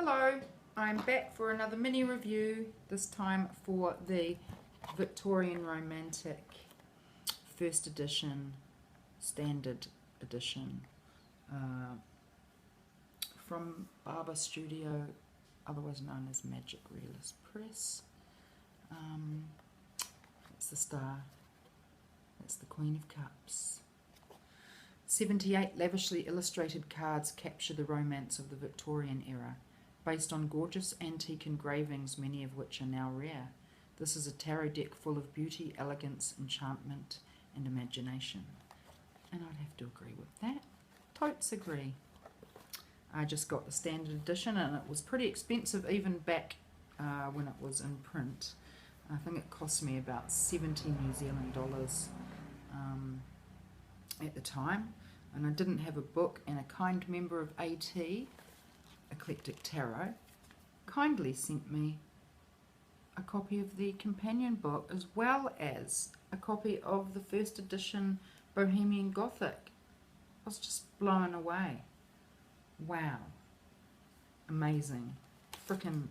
Hello, I'm back for another mini review, this time for the Victorian Romantic First Edition, Standard Edition, from Barber Studio, otherwise known as Magic Realist Press. That's the star, that's the Queen of Cups. 78 lavishly illustrated cards capture the romance of the Victorian era, based on gorgeous antique engravings, many of which are now rare. This is a tarot deck full of beauty, elegance, enchantment, and imagination. And I'd have to agree with that. Totes agree. I just got the standard edition, and it was pretty expensive even back when it was in print. I think it cost me about 70 New Zealand dollars at the time. And I didn't have a book, and a kind member of AT, Eclectic Tarot, kindly sent me a copy of the companion book as well as a copy of the first edition Bohemian Gothic. I was just blown away. Wow. Amazing. Frickin'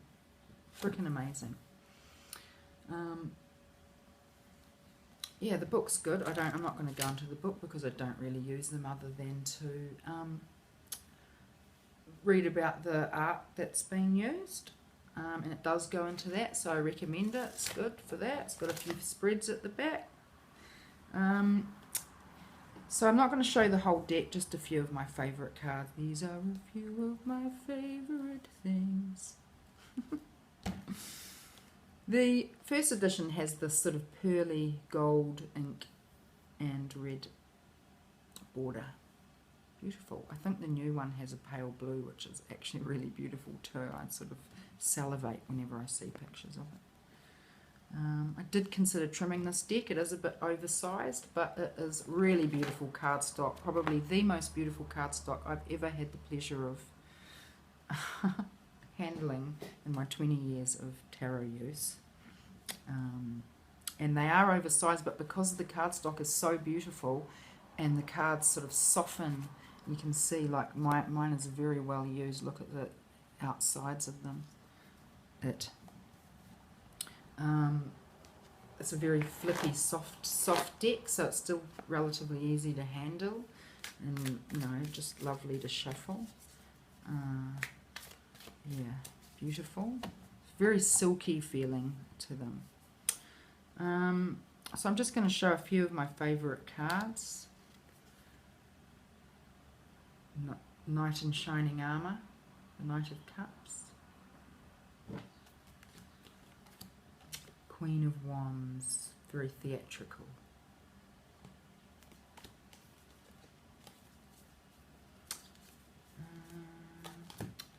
amazing. Yeah, the book's good. I'm not going to go into the book because I don't really use them other than to read about the art that's being used, and it does go into that, so I recommend it. It's good for that. It's got a few spreads at the back. So I'm not going to show the whole deck, just a few of my favourite cards. These are a few of my favourite things. The first edition has this sort of pearly gold ink and red border. Beautiful. I think the new one has a pale blue, which is actually really beautiful too. I sort of salivate whenever I see pictures of it. I did consider trimming this deck. It is a bit oversized, but it is really beautiful cardstock. Probably the most beautiful cardstock I've ever had the pleasure of handling in my 20 years of tarot use. And they are oversized, but because the cardstock is so beautiful and the cards sort of soften, you can see like mine is very well used. Look at the outsides of them. It's a very flippy, soft deck, so it's still relatively easy to handle, and just lovely to shuffle. Yeah, beautiful. Very silky feeling to them. So I'm just going to show a few of my favourite cards. Knight in Shining Armour, the Knight of Cups. Queen of Wands, very theatrical.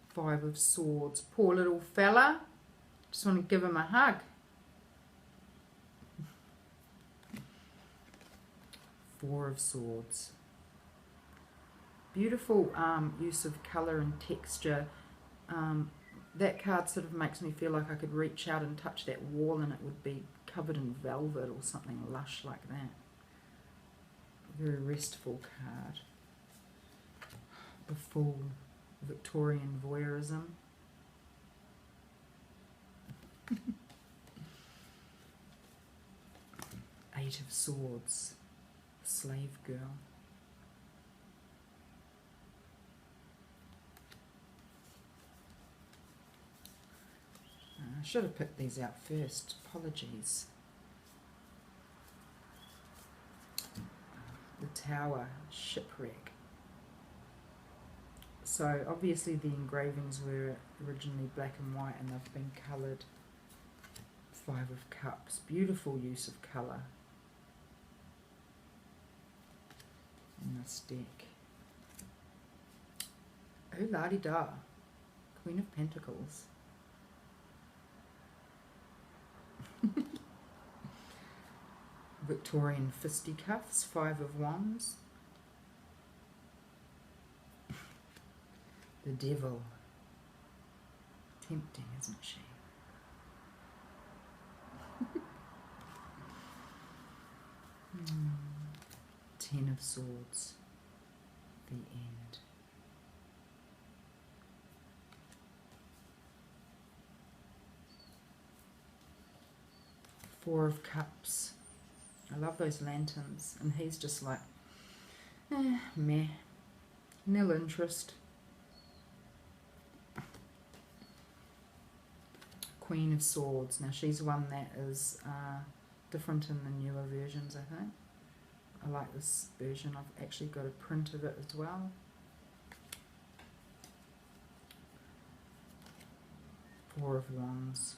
Five of Swords, poor little fella. Just want to give him a hug. Four of Swords. Beautiful use of colour and texture. That card sort of makes me feel like I could reach out and touch that wall and it would be covered in velvet or something lush like that. Very restful card. The Fool, Victorian voyeurism. Eight of Swords, Slave Girl. I should have picked these out first. Apologies. The Tower, Shipwreck. So obviously the engravings were originally black and white and they've been coloured. Five of Cups. Beautiful use of colour in this deck. Oh, la-di-da. Queen of Pentacles. Victorian fisticuffs, Five of Wands. The Devil. Tempting, isn't she? Ten of Swords. The End. Four of Cups. I love those lanterns. And he's just like, meh. Nil interest. Queen of Swords. Now she's one that is different in the newer versions, I think. I like this version. I've actually got a print of it as well. Four of Wands.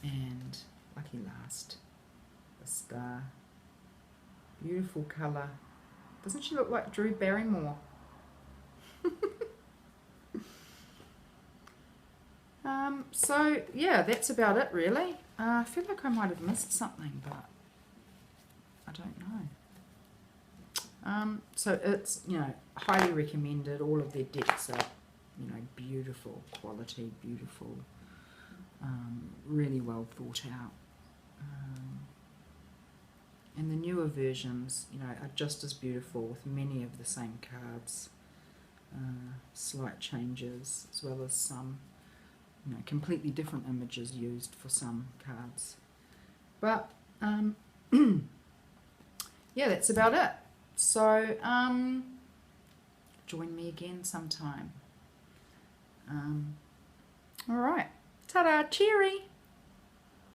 And lucky last, the Star. Beautiful colour. Doesn't she look like Drew Barrymore? So yeah, that's about it really. I feel like I might have missed something, but I don't know. So it's, you know, highly recommended. All of their decks are, you know, beautiful quality, beautiful, really well thought out. And the newer versions, you know, are just as beautiful with many of the same cards, slight changes, as well as some, you know, completely different images used for some cards. But yeah, that's about it. So join me again sometime. All right, ta-da, cheery.